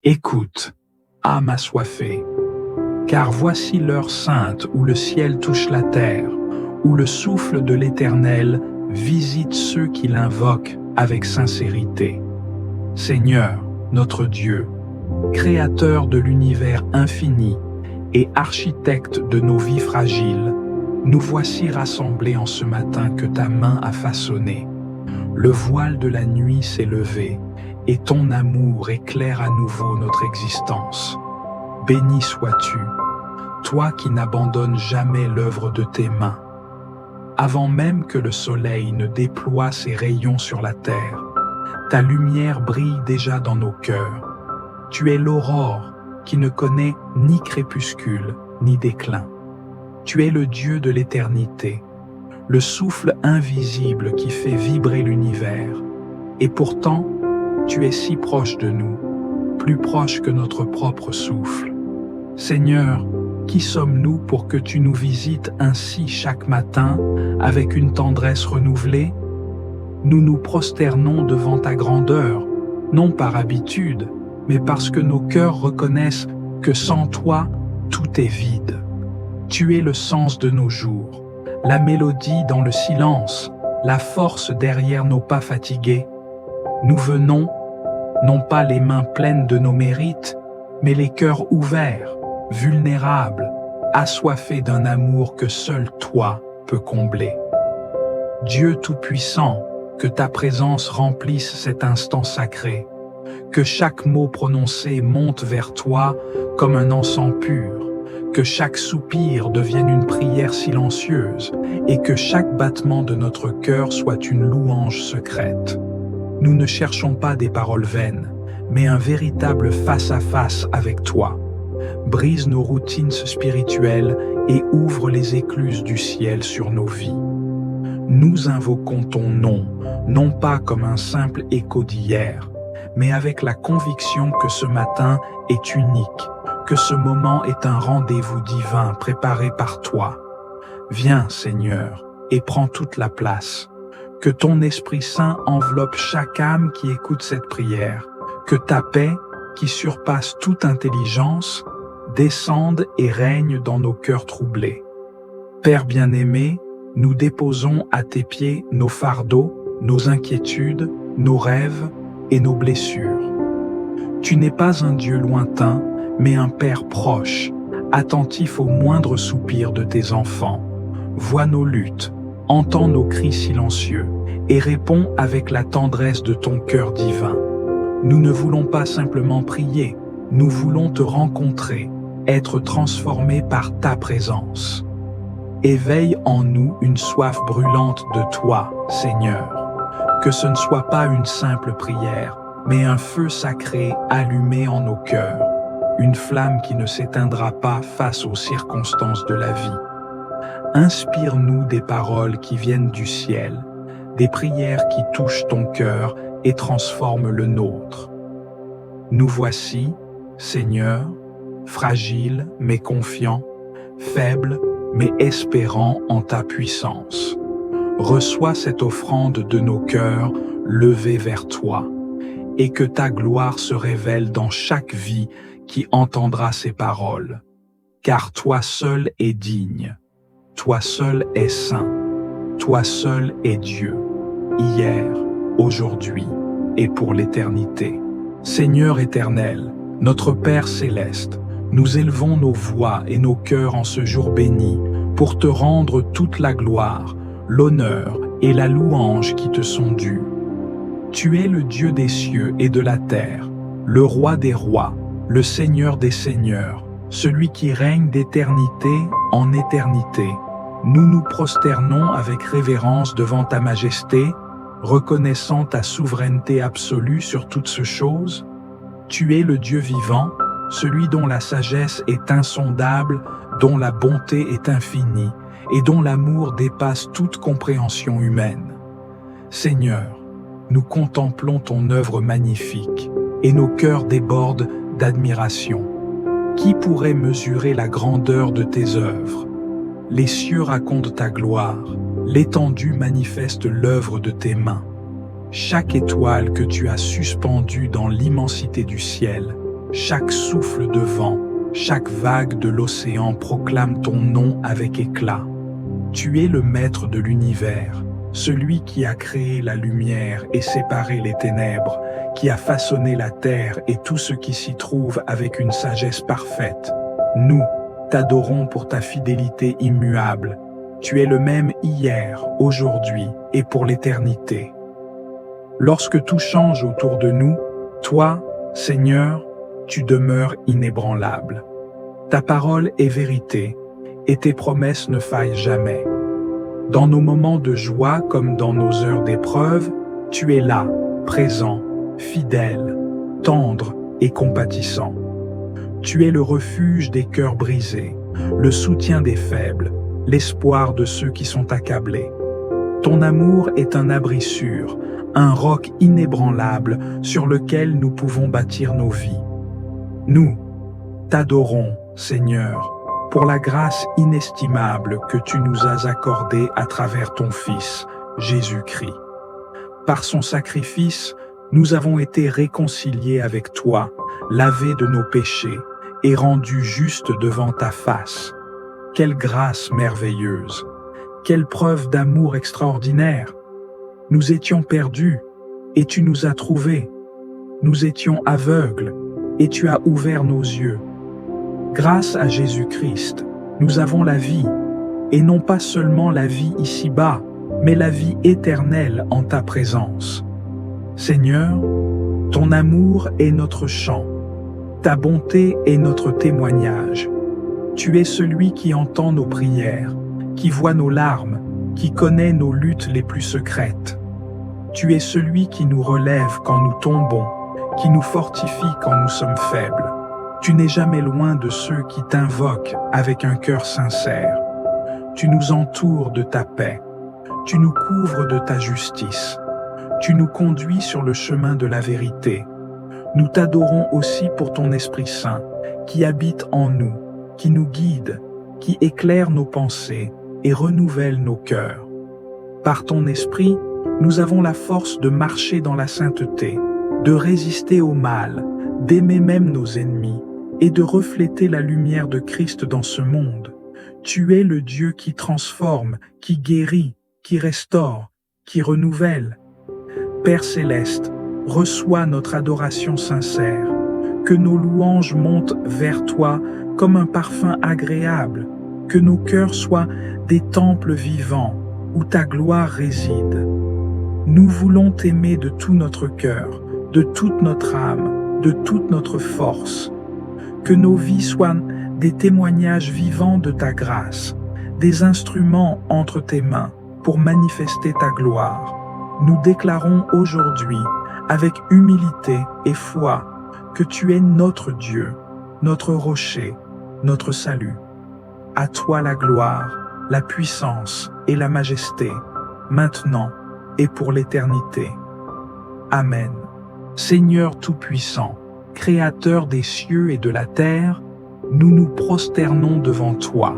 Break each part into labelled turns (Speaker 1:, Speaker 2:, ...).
Speaker 1: Écoute, âme assoiffée, car voici l'heure sainte où le ciel touche la terre, où le souffle de l'Éternel visite ceux qui l'invoquent avec sincérité. Seigneur, notre Dieu, Créateur de l'univers infini et architecte de nos vies fragiles, nous voici rassemblés en ce matin que ta main a façonné. Le voile de la nuit s'est levé, et ton amour éclaire à nouveau notre existence. Béni sois-tu, toi qui n'abandonnes jamais l'œuvre de tes mains. Avant même que le soleil ne déploie ses rayons sur la terre, ta lumière brille déjà dans nos cœurs. Tu es l'aurore qui ne connaît ni crépuscule ni déclin. Tu es le Dieu de l'éternité, le souffle invisible qui fait vibrer l'univers. Et pourtant, tu es si proche de nous, plus proche que notre propre souffle. Seigneur, qui sommes-nous pour que tu nous visites ainsi chaque matin avec une tendresse renouvelée? Nous nous prosternons devant ta grandeur, non par habitude, mais parce que nos cœurs reconnaissent que sans toi, tout est vide. Tu es le sens de nos jours, la mélodie dans le silence, la force derrière nos pas fatigués. Nous venons, non pas les mains pleines de nos mérites, mais les cœurs ouverts, vulnérables, assoiffés d'un amour que seul toi peux combler. Dieu Tout-Puissant, que ta présence remplisse cet instant sacré, que chaque mot prononcé monte vers toi comme un encens pur, que chaque soupir devienne une prière silencieuse et que chaque battement de notre cœur soit une louange secrète. Nous ne cherchons pas des paroles vaines, mais un véritable face-à-face avec toi. Brise nos routines spirituelles et ouvre les écluses du ciel sur nos vies. Nous invoquons ton nom, non pas comme un simple écho d'hier, mais avec la conviction que ce matin est unique, que ce moment est un rendez-vous divin préparé par toi. Viens, Seigneur, et prends toute la place. Que ton Esprit Saint enveloppe chaque âme qui écoute cette prière. Que ta paix, qui surpasse toute intelligence, descende et règne dans nos cœurs troublés. Père bien-aimé, nous déposons à tes pieds nos fardeaux, nos inquiétudes, nos rêves et nos blessures. Tu n'es pas un Dieu lointain, mais un Père proche, attentif aux moindres soupirs de tes enfants. Vois nos luttes, entends nos cris silencieux et réponds avec la tendresse de ton cœur divin. Nous ne voulons pas simplement prier, nous voulons te rencontrer, être transformés par ta présence. Éveille en nous une soif brûlante de toi, Seigneur. Que ce ne soit pas une simple prière, mais un feu sacré allumé en nos cœurs, une flamme qui ne s'éteindra pas face aux circonstances de la vie. Inspire-nous des paroles qui viennent du ciel, des prières qui touchent ton cœur et transforment le nôtre. Nous voici, Seigneur, fragiles mais confiants, faibles mais espérants en ta puissance. Reçois cette offrande de nos cœurs levés vers toi, et que ta gloire se révèle dans chaque vie qui entendra ces paroles. Car toi seul es digne. Toi seul es saint, toi seul es Dieu, hier, aujourd'hui et pour l'éternité. Seigneur éternel, notre Père céleste, nous élevons nos voix et nos cœurs en ce jour béni pour te rendre toute la gloire, l'honneur et la louange qui te sont dus. Tu es le Dieu des cieux et de la terre, le Roi des rois, le Seigneur des seigneurs, celui qui règne d'éternité en éternité. Nous nous prosternons avec révérence devant ta majesté, reconnaissant ta souveraineté absolue sur toutes ces choses. Tu es le Dieu vivant, celui dont la sagesse est insondable, dont la bonté est infinie et dont l'amour dépasse toute compréhension humaine. Seigneur, nous contemplons ton œuvre magnifique et nos cœurs débordent d'admiration. Qui pourrait mesurer la grandeur de tes œuvres? Les cieux racontent ta gloire, l'étendue manifeste l'œuvre de tes mains. Chaque étoile que tu as suspendue dans l'immensité du ciel Chaque souffle de vent, chaque vague de l'océan proclame ton nom avec éclat. Tu es le maître de l'univers, celui qui a créé la lumière et séparé les ténèbres, qui a façonné la terre et tout ce qui s'y trouve avec une sagesse parfaite. Nous t'adorons pour ta fidélité immuable. Tu es le même hier, aujourd'hui et pour l'éternité. Lorsque tout change autour de nous, toi, Seigneur, tu demeures inébranlable. Ta parole est vérité et tes promesses ne faillent jamais. Dans nos moments de joie comme dans nos heures d'épreuve, tu es là, présent, fidèle, tendre et compatissant. Tu es le refuge des cœurs brisés, le soutien des faibles, l'espoir de ceux qui sont accablés. Ton amour est un abri sûr, un roc inébranlable sur lequel nous pouvons bâtir nos vies. Nous t'adorons, Seigneur, pour la grâce inestimable que tu nous as accordée à travers ton Fils, Jésus-Christ. Par son sacrifice, nous avons été réconciliés avec toi, lavés de nos péchés et rendus justes devant ta face. Quelle grâce merveilleuse! Quelle preuve d'amour extraordinaire! Nous étions perdus et tu nous as trouvés. Nous étions aveugles et tu as ouvert nos yeux. Grâce à Jésus-Christ, nous avons la vie, et non pas seulement la vie ici-bas, mais la vie éternelle en ta présence. Seigneur, ton amour est notre chant, ta bonté est notre témoignage. Tu es celui qui entend nos prières, qui voit nos larmes, qui connaît nos luttes les plus secrètes. Tu es celui qui nous relève quand nous tombons, qui nous fortifie quand nous sommes faibles. Tu n'es jamais loin de ceux qui t'invoquent avec un cœur sincère. Tu nous entoures de ta paix. Tu nous couvres de ta justice. Tu nous conduis sur le chemin de la vérité. Nous t'adorons aussi pour ton Esprit Saint, qui habite en nous, qui nous guide, qui éclaire nos pensées et renouvelle nos cœurs. Par ton Esprit, nous avons la force de marcher dans la sainteté, de résister au mal, d'aimer même nos ennemis, et de refléter la lumière de Christ dans ce monde. Tu es le Dieu qui transforme, qui guérit, qui restaure, qui renouvelle. Père céleste, reçois notre adoration sincère, que nos louanges montent vers toi comme un parfum agréable, que nos cœurs soient des temples vivants où ta gloire réside. Nous voulons t'aimer de tout notre cœur, de toute notre âme, de toute notre force. Que nos vies soient des témoignages vivants de ta grâce, des instruments entre tes mains pour manifester ta gloire. Nous déclarons aujourd'hui, avec humilité et foi, que tu es notre Dieu, notre rocher, notre salut. À toi la gloire, la puissance et la majesté, maintenant et pour l'éternité. Amen. Seigneur Tout-Puissant, Créateur des cieux et de la terre, nous nous prosternons devant toi,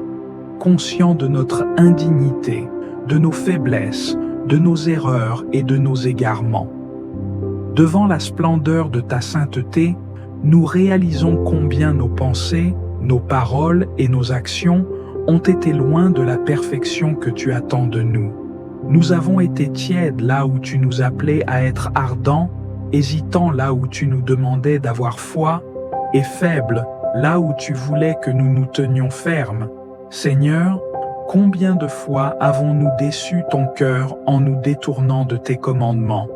Speaker 1: conscients de notre indignité, de nos faiblesses, de nos erreurs et de nos égarements. Devant la splendeur de ta sainteté, nous réalisons combien nos pensées, nos paroles et nos actions ont été loin de la perfection que tu attends de nous. Nous avons été tièdes là où tu nous appelais à être ardents, hésitants là où tu nous demandais d'avoir foi, et faibles là où tu voulais que nous nous tenions fermes. Seigneur, combien de fois avons-nous déçu ton cœur en nous détournant de tes commandements?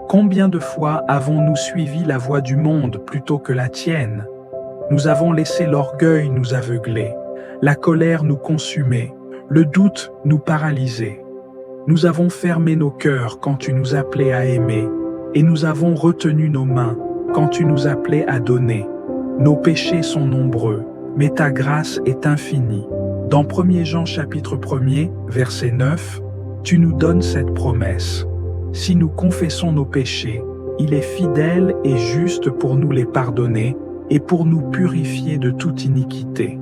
Speaker 1: Combien de fois avons-nous suivi la voie du monde plutôt que la tienne? Nous avons laissé l'orgueil nous aveugler, la colère nous consumer, le doute nous paralyser. Nous avons fermé nos cœurs quand tu nous appelais à aimer, et nous avons retenu nos mains quand tu nous appelais à donner. Nos péchés sont nombreux, mais ta grâce est infinie. Dans 1 Jean chapitre 1er, verset 9, tu nous donnes cette promesse. Si nous confessons nos péchés, il est fidèle et juste pour nous les pardonner et pour nous purifier de toute iniquité.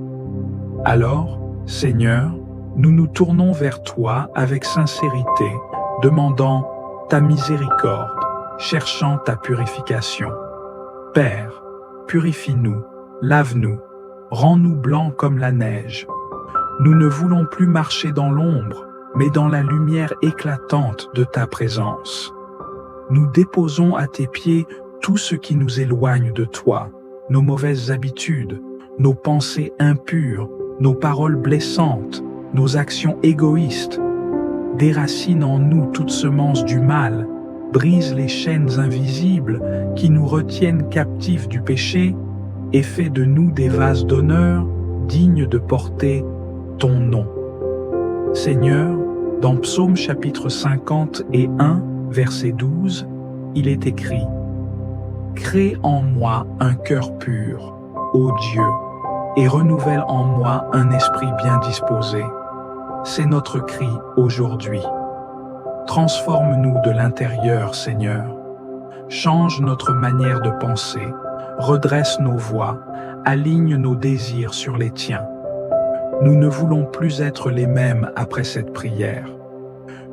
Speaker 1: Alors, Seigneur, nous nous tournons vers toi avec sincérité, demandant ta miséricorde, cherchant ta purification. Père, Purifie-nous, lave-nous, rends-nous blancs comme la neige. Nous ne voulons plus marcher dans l'ombre, mais dans la lumière éclatante de ta présence. Nous déposons à tes pieds tout ce qui nous éloigne de toi, nos mauvaises habitudes, nos pensées impures, nos paroles blessantes, nos actions égoïstes. Déracine en nous toute semence du mal, brise les chaînes invisibles qui nous retiennent captifs du péché et fais de nous des vases d'honneur dignes de porter ton nom. Seigneur, dans Psaume chapitre 51, verset 12, il est écrit « Crée en moi un cœur pur, ô Dieu, et renouvelle en moi un esprit bien disposé. » C'est notre cri aujourd'hui. Transforme-nous de l'intérieur, Seigneur. Change notre manière de penser, redresse nos voies, aligne nos désirs sur les tiens. Nous ne voulons plus être les mêmes après cette prière.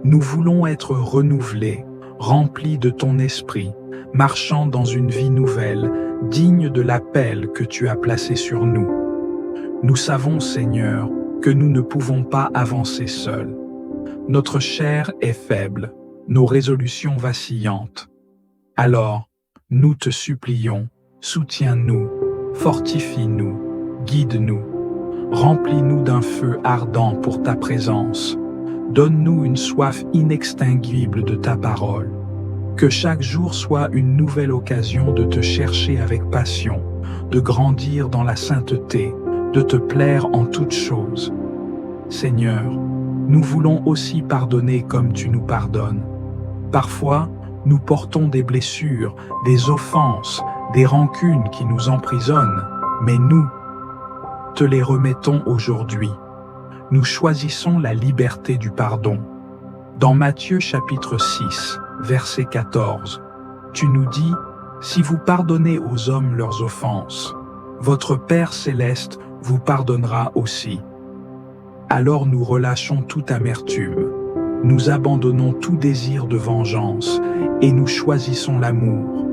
Speaker 1: Nous voulons être renouvelés, remplis de ton esprit, marchant dans une vie nouvelle, digne de l'appel que tu as placé sur nous. Nous savons, Seigneur, que nous ne pouvons pas avancer seuls. Notre chair est faible, nos résolutions vacillantes. Alors, nous te supplions, soutiens-nous, fortifie-nous, guide-nous, remplis-nous d'un feu ardent pour ta présence. Donne-nous une soif inextinguible de ta parole. Que chaque jour soit une nouvelle occasion de te chercher avec passion, de grandir dans la sainteté, de te plaire en toutes choses. Seigneur, nous voulons aussi pardonner comme tu nous pardonnes. Parfois, nous portons des blessures, des offenses, des rancunes qui nous emprisonnent, mais nous te les remettons aujourd'hui. Nous choisissons la liberté du pardon. Dans Matthieu chapitre 6, verset 14, tu nous dis « Si vous pardonnez aux hommes leurs offenses, votre Père céleste vous pardonnera aussi. » Alors nous relâchons toute amertume, nous abandonnons tout désir de vengeance et nous choisissons l'amour.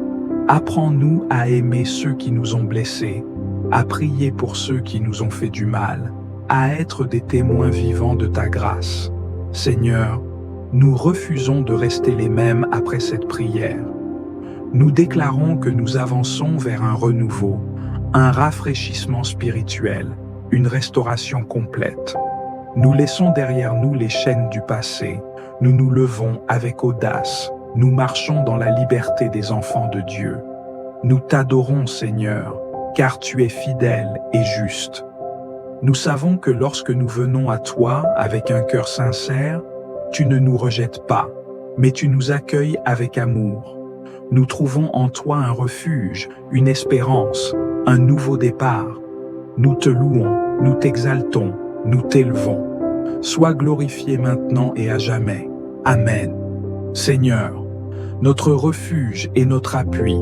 Speaker 1: Apprends-nous à aimer ceux qui nous ont blessés, à prier pour ceux qui nous ont fait du mal, à être des témoins vivants de ta grâce. Seigneur, nous refusons de rester les mêmes après cette prière. Nous déclarons que nous avançons vers un renouveau, un rafraîchissement spirituel, une restauration complète. Nous laissons derrière nous les chaînes du passé, nous nous levons avec audace, nous marchons dans la liberté des enfants de Dieu. Nous t'adorons, Seigneur, car tu es fidèle et juste. Nous savons que lorsque nous venons à toi avec un cœur sincère, tu ne nous rejettes pas, mais tu nous accueilles avec amour. Nous trouvons en toi un refuge, une espérance, un nouveau départ. Nous te louons, nous t'exaltons, nous t'élevons. Sois glorifié maintenant et à jamais. Amen. Seigneur, notre refuge et notre appui,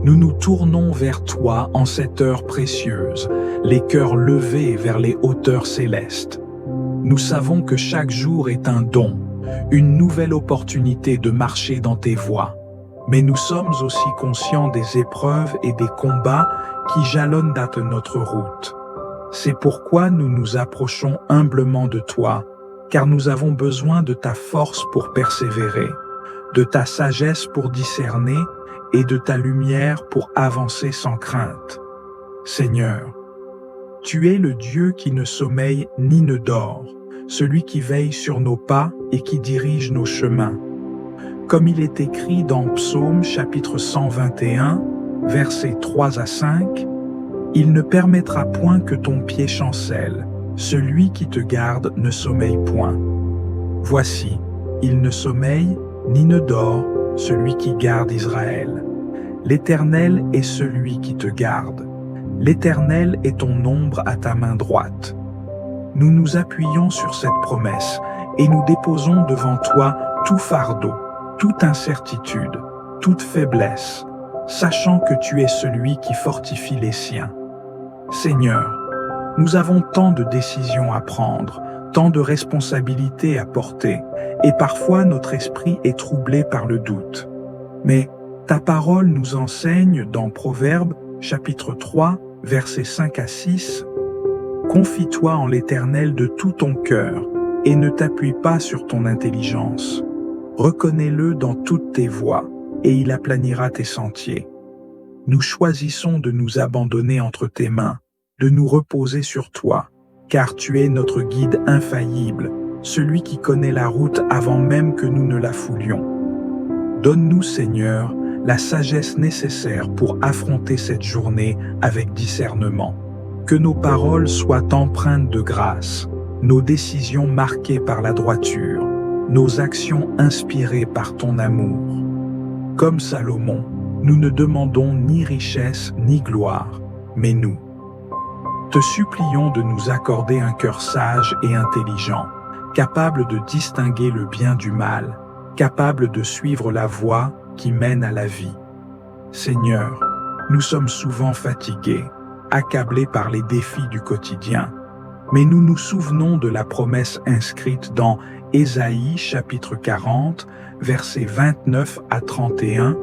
Speaker 1: nous nous tournons vers toi en cette heure précieuse, les cœurs levés vers les hauteurs célestes. Nous savons que chaque jour est un don, une nouvelle opportunité de marcher dans tes voies. Mais nous sommes aussi conscients des épreuves et des combats qui jalonnent notre route. C'est pourquoi nous nous approchons humblement de toi, car nous avons besoin de ta force pour persévérer, de ta sagesse pour discerner et de ta lumière pour avancer sans crainte. Seigneur, tu es le Dieu qui ne sommeille ni ne dort, celui qui veille sur nos pas et qui dirige nos chemins. Comme il est écrit dans Psaume chapitre 121, versets 3 à 5, « Il ne permettra point que ton pied chancelle, celui qui te garde ne sommeille point. Voici, il ne sommeille ni ne dort, celui qui garde Israël. L'Éternel est celui qui te garde. L'Éternel est ton ombre à ta main droite. » Nous nous appuyons sur cette promesse et nous déposons devant toi tout fardeau, toute incertitude, toute faiblesse, sachant que tu es celui qui fortifie les siens. Seigneur, nous avons tant de décisions à prendre, tant de responsabilités à porter, et parfois notre esprit est troublé par le doute. Mais ta parole nous enseigne dans Proverbes chapitre 3, versets 5 à 6. Confie-toi en l'Éternel de tout ton cœur et ne t'appuie pas sur ton intelligence. Reconnais-le dans toutes tes voies et il aplanira tes sentiers. Nous choisissons de nous abandonner entre tes mains, de nous reposer sur toi, car tu es notre guide infaillible, celui qui connaît la route avant même que nous ne la foulions. Donne-nous, Seigneur, la sagesse nécessaire pour affronter cette journée avec discernement. Que nos paroles soient empreintes de grâce, nos décisions marquées par la droiture, nos actions inspirées par ton amour. Comme Salomon, nous ne demandons ni richesse ni gloire, mais nous. Te supplions de nous accorder un cœur sage et intelligent, capable de distinguer le bien du mal, capable de suivre la voie qui mène à la vie. Seigneur, nous sommes souvent fatigués, accablés par les défis du quotidien, mais nous nous souvenons de la promesse inscrite dans Ésaïe chapitre 40, versets 29 à 31.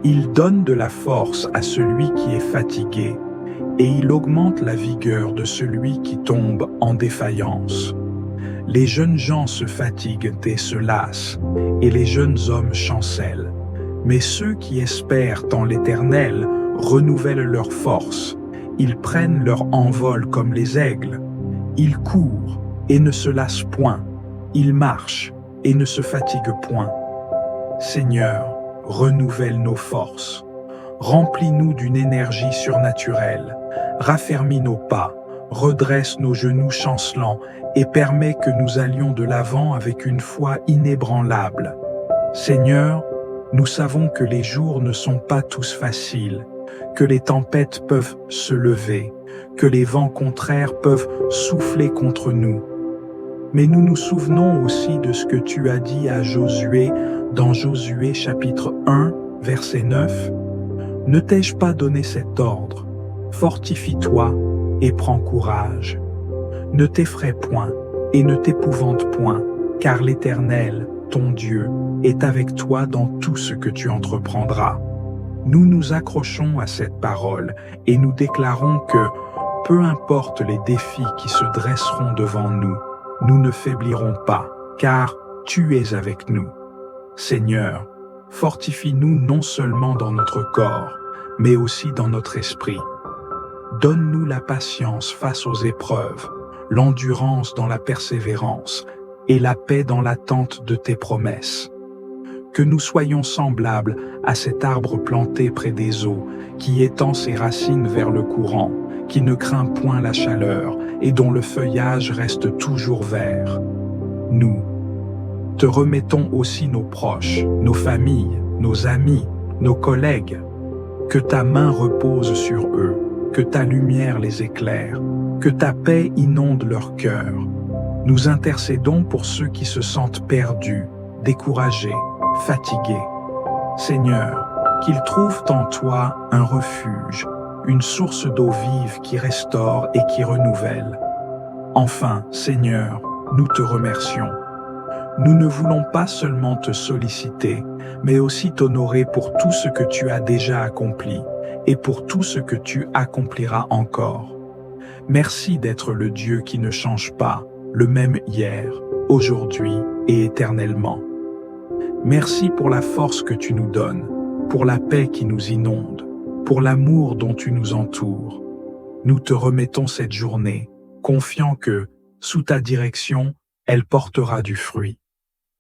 Speaker 1: Il donne de la force à celui qui est fatigué, et il augmente la vigueur de celui qui tombe en défaillance. Les jeunes gens se fatiguent et se lassent, et les jeunes hommes chancellent. Mais ceux qui espèrent en l'Éternel renouvellent leur force. Ils prennent leur envol comme les aigles. Ils courent et ne se lassent point. Ils marchent et ne se fatiguent point. Seigneur, renouvelle nos forces. Remplis-nous d'une énergie surnaturelle. Raffermis nos pas, redresse nos genoux chancelants et permets que nous allions de l'avant avec une foi inébranlable. Seigneur, nous savons que les jours ne sont pas tous faciles, que les tempêtes peuvent se lever, que les vents contraires peuvent souffler contre nous. Mais nous nous souvenons aussi de ce que tu as dit à Josué dans Josué chapitre 1, verset 9. Ne t'ai-je pas donné cet ordre? Fortifie-toi et prends courage. Ne t'effraie point et ne t'épouvante point, car l'Éternel, ton Dieu, est avec toi dans tout ce que tu entreprendras. Nous nous accrochons à cette parole et nous déclarons que, peu importe les défis qui se dresseront devant nous, nous ne faiblirons pas, car tu es avec nous. Seigneur, fortifie-nous non seulement dans notre corps, mais aussi dans notre esprit. Donne-nous la patience face aux épreuves, l'endurance dans la persévérance et la paix dans l'attente de tes promesses. Que nous soyons semblables à cet arbre planté près des eaux, qui étend ses racines vers le courant, qui ne craint point la chaleur et dont le feuillage reste toujours vert. Nous te remettons aussi nos proches, nos familles, nos amis, nos collègues. Que ta main repose sur eux, que ta lumière les éclaire, que ta paix inonde leur cœur. Nous intercédons pour ceux qui se sentent perdus, découragés, fatigués. Seigneur, qu'ils trouvent en toi un refuge, une source d'eau vive qui restaure et qui renouvelle. Enfin, Seigneur, nous te remercions. Nous ne voulons pas seulement te solliciter, mais aussi t'honorer pour tout ce que tu as déjà accompli et pour tout ce que tu accompliras encore. Merci d'être le Dieu qui ne change pas, le même hier, aujourd'hui et éternellement. Merci pour la force que tu nous donnes, pour la paix qui nous inonde, pour l'amour dont tu nous entoures. Nous te remettons cette journée, confiants que, sous ta direction, elle portera du fruit.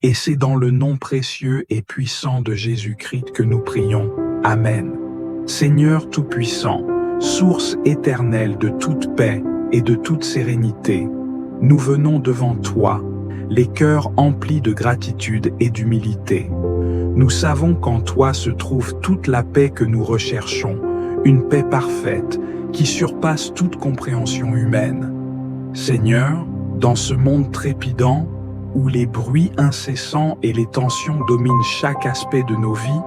Speaker 1: Et c'est dans le nom précieux et puissant de Jésus-Christ que nous prions. Amen. Seigneur Tout-Puissant, source éternelle de toute paix et de toute sérénité, nous venons devant toi, les cœurs emplis de gratitude et d'humilité. Nous savons qu'en toi se trouve toute la paix que nous recherchons, une paix parfaite qui surpasse toute compréhension humaine. Seigneur, dans ce monde trépidant, où les bruits incessants et les tensions dominent chaque aspect de nos vies,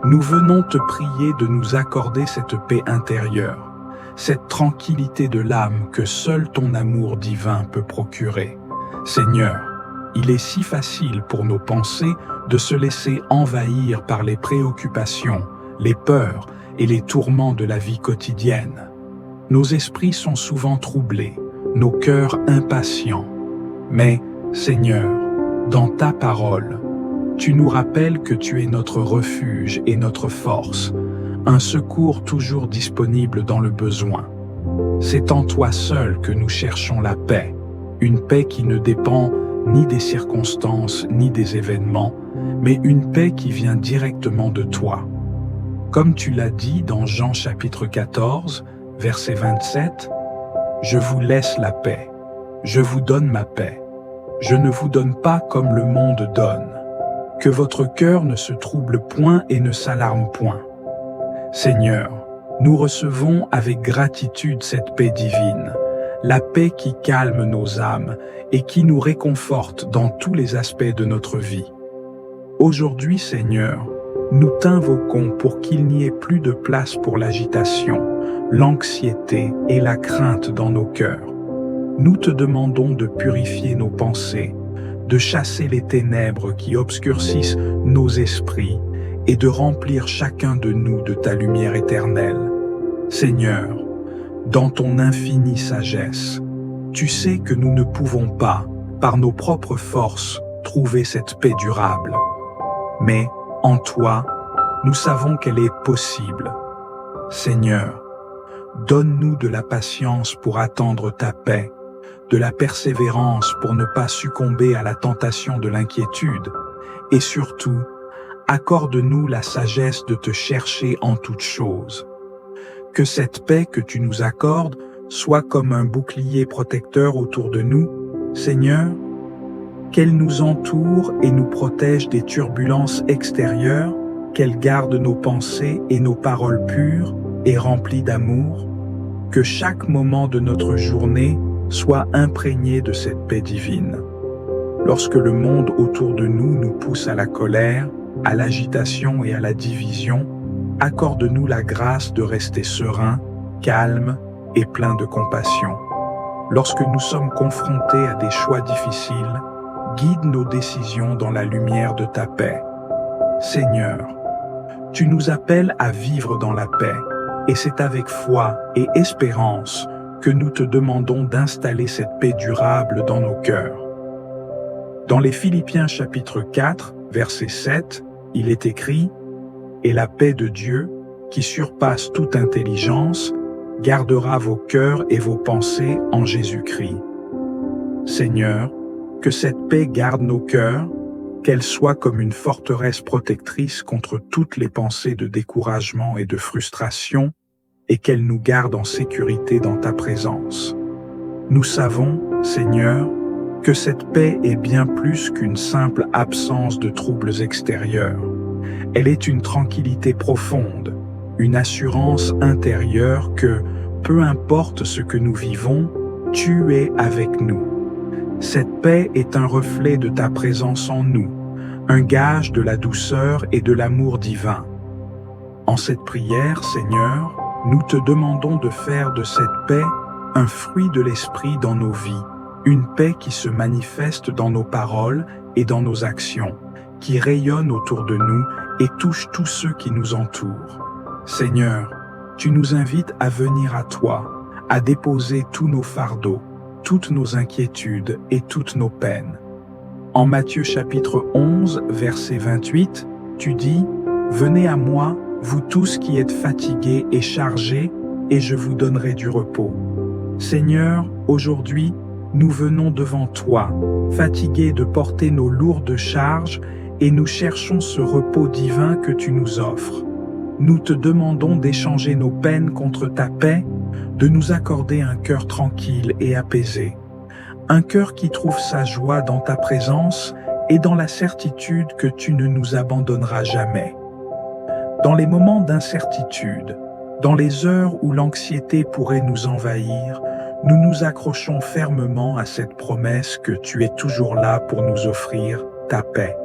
Speaker 1: nous venons te prier de nous accorder cette paix intérieure, cette tranquillité de l'âme que seul ton amour divin peut procurer. Seigneur, il est si facile pour nos pensées de se laisser envahir par les préoccupations, les peurs et les tourments de la vie quotidienne. Nos esprits sont souvent troublés, nos cœurs impatients. Mais, Seigneur, dans ta parole, tu nous rappelles que tu es notre refuge et notre force, un secours toujours disponible dans le besoin. C'est en toi seul que nous cherchons la paix, une paix qui ne dépend ni des circonstances ni des événements, mais une paix qui vient directement de toi. Comme tu l'as dit dans Jean chapitre 14, verset 27, « Je vous laisse la paix, je vous donne ma paix. Je ne vous donne pas comme le monde donne. Que votre cœur ne se trouble point et ne s'alarme point. » Seigneur, nous recevons avec gratitude cette paix divine, la paix qui calme nos âmes et qui nous réconforte dans tous les aspects de notre vie. Aujourd'hui, Seigneur, nous t'invoquons pour qu'il n'y ait plus de place pour l'agitation, l'anxiété et la crainte dans nos cœurs. Nous te demandons de purifier nos pensées, de chasser les ténèbres qui obscurcissent nos esprits et de remplir chacun de nous de ta lumière éternelle. Seigneur, dans ton infinie sagesse, tu sais que nous ne pouvons pas, par nos propres forces, trouver cette paix durable. Mais, en toi, nous savons qu'elle est possible. Seigneur, donne-nous de la patience pour attendre ta paix, de la persévérance pour ne pas succomber à la tentation de l'inquiétude, et surtout, accorde-nous la sagesse de te chercher en toutes choses. Que cette paix que tu nous accordes soit comme un bouclier protecteur autour de nous, Seigneur, qu'elle nous entoure et nous protège des turbulences extérieures, qu'elle garde nos pensées et nos paroles pures et remplies d'amour, que chaque moment de notre journée soit imprégné de cette paix divine. Lorsque le monde autour de nous nous pousse à la colère, à l'agitation et à la division, accorde-nous la grâce de rester serein, calme et plein de compassion. Lorsque nous sommes confrontés à des choix difficiles, guide nos décisions dans la lumière de ta paix. Seigneur, tu nous appelles à vivre dans la paix, et c'est avec foi et espérance que nous te demandons d'installer cette paix durable dans nos cœurs. Dans les Philippiens chapitre 4, verset 7, il est écrit « Et la paix de Dieu, qui surpasse toute intelligence, gardera vos cœurs et vos pensées en Jésus-Christ. » Seigneur, que cette paix garde nos cœurs, qu'elle soit comme une forteresse protectrice contre toutes les pensées de découragement et de frustration, et qu'elle nous garde en sécurité dans ta présence. Nous savons, Seigneur, que cette paix est bien plus qu'une simple absence de troubles extérieurs. Elle est une tranquillité profonde, une assurance intérieure que, peu importe ce que nous vivons, tu es avec nous. Cette paix est un reflet de ta présence en nous, un gage de la douceur et de l'amour divin. En cette prière, Seigneur, nous te demandons de faire de cette paix un fruit de l'esprit dans nos vies, une paix qui se manifeste dans nos paroles et dans nos actions, qui rayonne autour de nous et touche tous ceux qui nous entourent. Seigneur, tu nous invites à venir à toi, à déposer tous nos fardeaux, toutes nos inquiétudes et toutes nos peines. En Matthieu chapitre 11, verset 28, tu dis « Venez à moi, vous tous qui êtes fatigués et chargés, et je vous donnerai du repos. » Seigneur, aujourd'hui, nous venons devant toi, fatigués de porter nos lourdes charges, et nous cherchons ce repos divin que tu nous offres. Nous te demandons d'échanger nos peines contre ta paix, de nous accorder un cœur tranquille et apaisé. Un cœur qui trouve sa joie dans ta présence et dans la certitude que tu ne nous abandonneras jamais. Dans les moments d'incertitude, dans les heures où l'anxiété pourrait nous envahir, nous nous accrochons fermement à cette promesse que tu es toujours là pour nous offrir ta paix.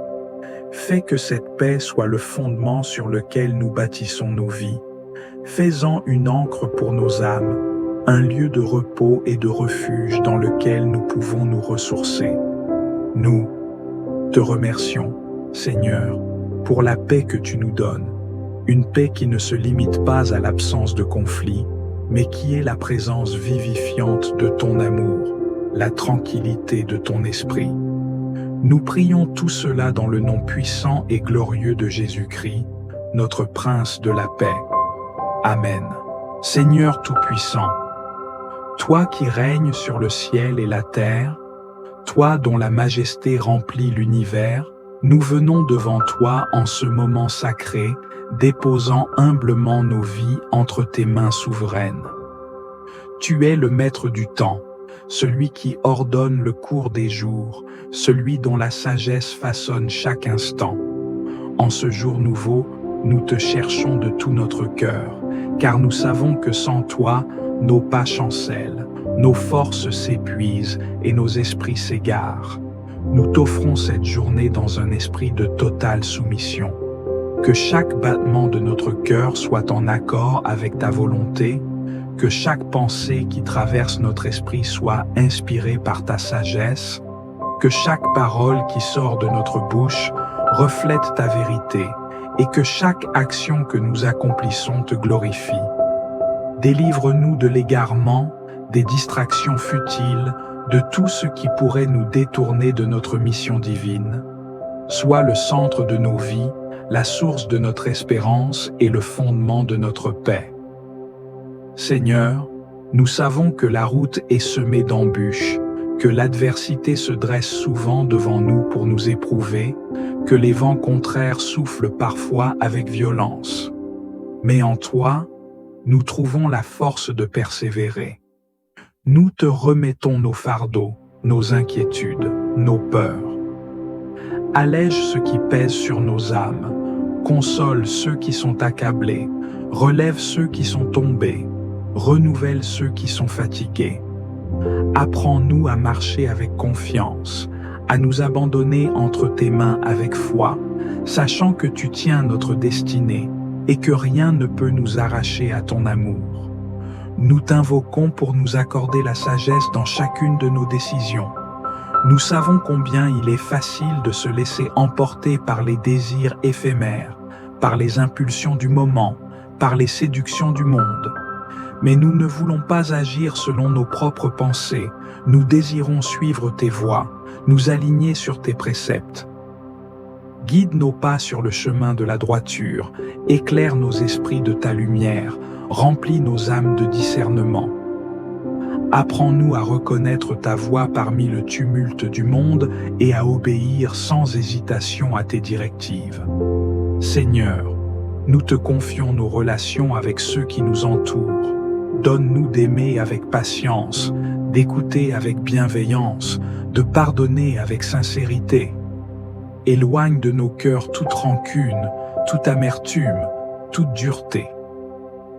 Speaker 1: Fais que cette paix soit le fondement sur lequel nous bâtissons nos vies. Fais-en une ancre pour nos âmes, un lieu de repos et de refuge dans lequel nous pouvons nous ressourcer. Nous te remercions, Seigneur, pour la paix que tu nous donnes, Une paix qui ne se limite pas à l'absence de conflit, mais qui est la présence vivifiante de ton amour, la tranquillité de ton esprit. Nous prions tout cela dans le nom puissant et glorieux de Jésus-Christ, notre Prince de la paix. Amen. Seigneur Tout-Puissant, toi qui règnes sur le ciel et la terre, toi dont la majesté remplit l'univers, nous venons devant toi en ce moment sacré, déposant humblement nos vies entre tes mains souveraines. Tu es le maître du temps, celui qui ordonne le cours des jours, celui dont la sagesse façonne chaque instant. En ce jour nouveau, nous te cherchons de tout notre cœur, car nous savons que sans toi, nos pas chancellent, nos forces s'épuisent et nos esprits s'égarent. Nous t'offrons cette journée dans un esprit de totale soumission. Que chaque battement de notre cœur soit en accord avec ta volonté, que chaque pensée qui traverse notre esprit soit inspirée par ta sagesse, que chaque parole qui sort de notre bouche reflète ta vérité et que chaque action que nous accomplissons te glorifie. Délivre-nous de l'égarement, des distractions futiles, de tout ce qui pourrait nous détourner de notre mission divine. Sois le centre de nos vies, la source de notre espérance et le fondement de notre paix. Seigneur, nous savons que la route est semée d'embûches, que l'adversité se dresse souvent devant nous pour nous éprouver, que les vents contraires soufflent parfois avec violence. Mais en toi, nous trouvons la force de persévérer. Nous te remettons nos fardeaux, nos inquiétudes, nos peurs. Allège ce qui pèse sur nos âmes, console ceux qui sont accablés, relève ceux qui sont tombés, renouvelle ceux qui sont fatigués. Apprends-nous à marcher avec confiance, à nous abandonner entre tes mains avec foi, sachant que tu tiens notre destinée et que rien ne peut nous arracher à ton amour. Nous t'invoquons pour nous accorder la sagesse dans chacune de nos décisions. Nous savons combien il est facile de se laisser emporter par les désirs éphémères, par les impulsions du moment, par les séductions du monde. Mais nous ne voulons pas agir selon nos propres pensées, nous désirons suivre tes voies, nous aligner sur tes préceptes. Guide nos pas sur le chemin de la droiture, éclaire nos esprits de ta lumière, remplis nos âmes de discernement. Apprends-nous à reconnaître ta voix parmi le tumulte du monde et à obéir sans hésitation à tes directives. Seigneur, nous te confions nos relations avec ceux qui nous entourent. Donne-nous d'aimer avec patience, d'écouter avec bienveillance, de pardonner avec sincérité. Éloigne de nos cœurs toute rancune, toute amertume, toute dureté.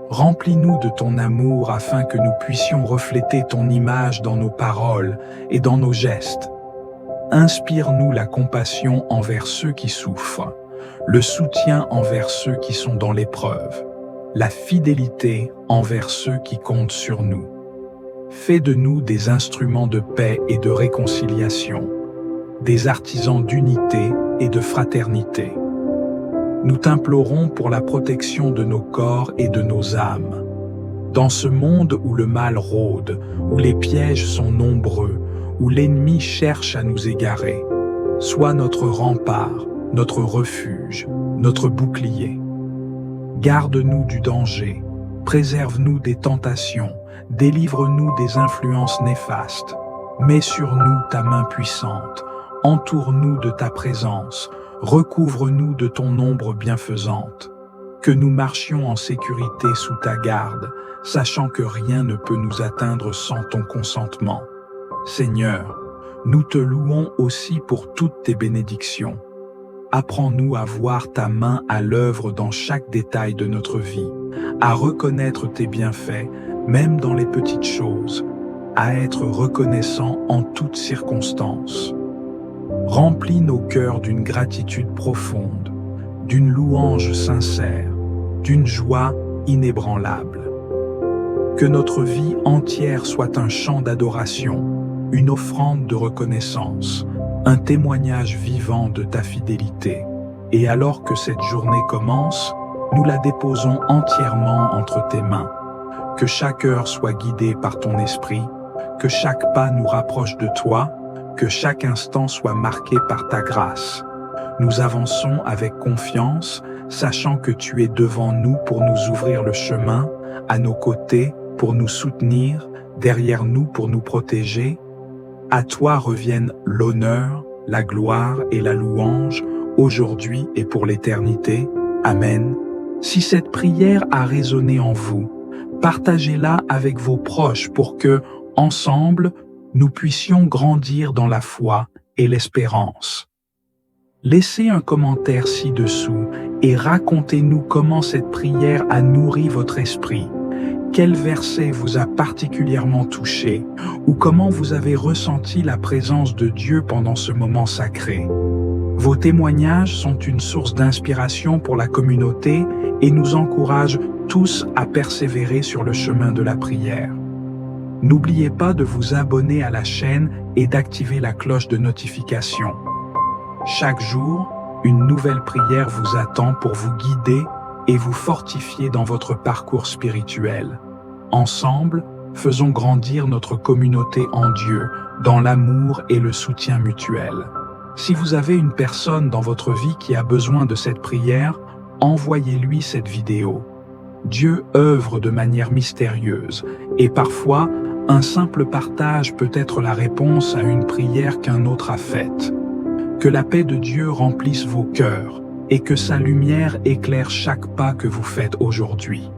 Speaker 1: Remplis-nous de ton amour afin que nous puissions refléter ton image dans nos paroles et dans nos gestes. Inspire-nous la compassion envers ceux qui souffrent, le soutien envers ceux qui sont dans l'épreuve, la fidélité envers ceux qui comptent sur nous. Fais de nous des instruments de paix et de réconciliation, des artisans d'unité et de fraternité. Nous t'implorons pour la protection de nos corps et de nos âmes. Dans ce monde où le mal rôde, où les pièges sont nombreux, où l'ennemi cherche à nous égarer, sois notre rempart, notre refuge, notre bouclier. Garde-nous du danger, préserve-nous des tentations, délivre-nous des influences néfastes. Mets sur nous ta main puissante, entoure-nous de ta présence, recouvre-nous de ton ombre bienfaisante. Que nous marchions en sécurité sous ta garde, sachant que rien ne peut nous atteindre sans ton consentement. Seigneur, nous te louons aussi pour toutes tes bénédictions. Apprends-nous à voir ta main à l'œuvre dans chaque détail de notre vie, à reconnaître tes bienfaits, même dans les petites choses, à être reconnaissant en toutes circonstances. Remplis nos cœurs d'une gratitude profonde, d'une louange sincère, d'une joie inébranlable. Que notre vie entière soit un chant d'adoration, une offrande de reconnaissance, un témoignage vivant de ta fidélité. Et alors que cette journée commence, nous la déposons entièrement entre tes mains. Que chaque heure soit guidée par ton esprit, que chaque pas nous rapproche de toi, que chaque instant soit marqué par ta grâce. Nous avançons avec confiance, sachant que tu es devant nous pour nous ouvrir le chemin, à nos côtés pour nous soutenir, derrière nous pour nous protéger. À toi reviennent l'honneur, la gloire et la louange, aujourd'hui et pour l'éternité. Amen. Si cette prière a résonné en vous, partagez-la avec vos proches pour que, ensemble, nous puissions grandir dans la foi et l'espérance. Laissez un commentaire ci-dessous et racontez-nous comment cette prière a nourri votre esprit. Quel verset vous a particulièrement touché ou comment vous avez ressenti la présence de Dieu pendant ce moment sacré. Vos témoignages sont une source d'inspiration pour la communauté et nous encouragent tous à persévérer sur le chemin de la prière. N'oubliez pas de vous abonner à la chaîne et d'activer la cloche de notification. Chaque jour, une nouvelle prière vous attend pour vous guider et vous fortifier dans votre parcours spirituel. Ensemble, faisons grandir notre communauté en Dieu, dans l'amour et le soutien mutuel. Si vous avez une personne dans votre vie qui a besoin de cette prière, envoyez-lui cette vidéo. Dieu œuvre de manière mystérieuse et parfois, un simple partage peut être la réponse à une prière qu'un autre a faite. Que la paix de Dieu remplisse vos cœurs et que sa lumière éclaire chaque pas que vous faites aujourd'hui.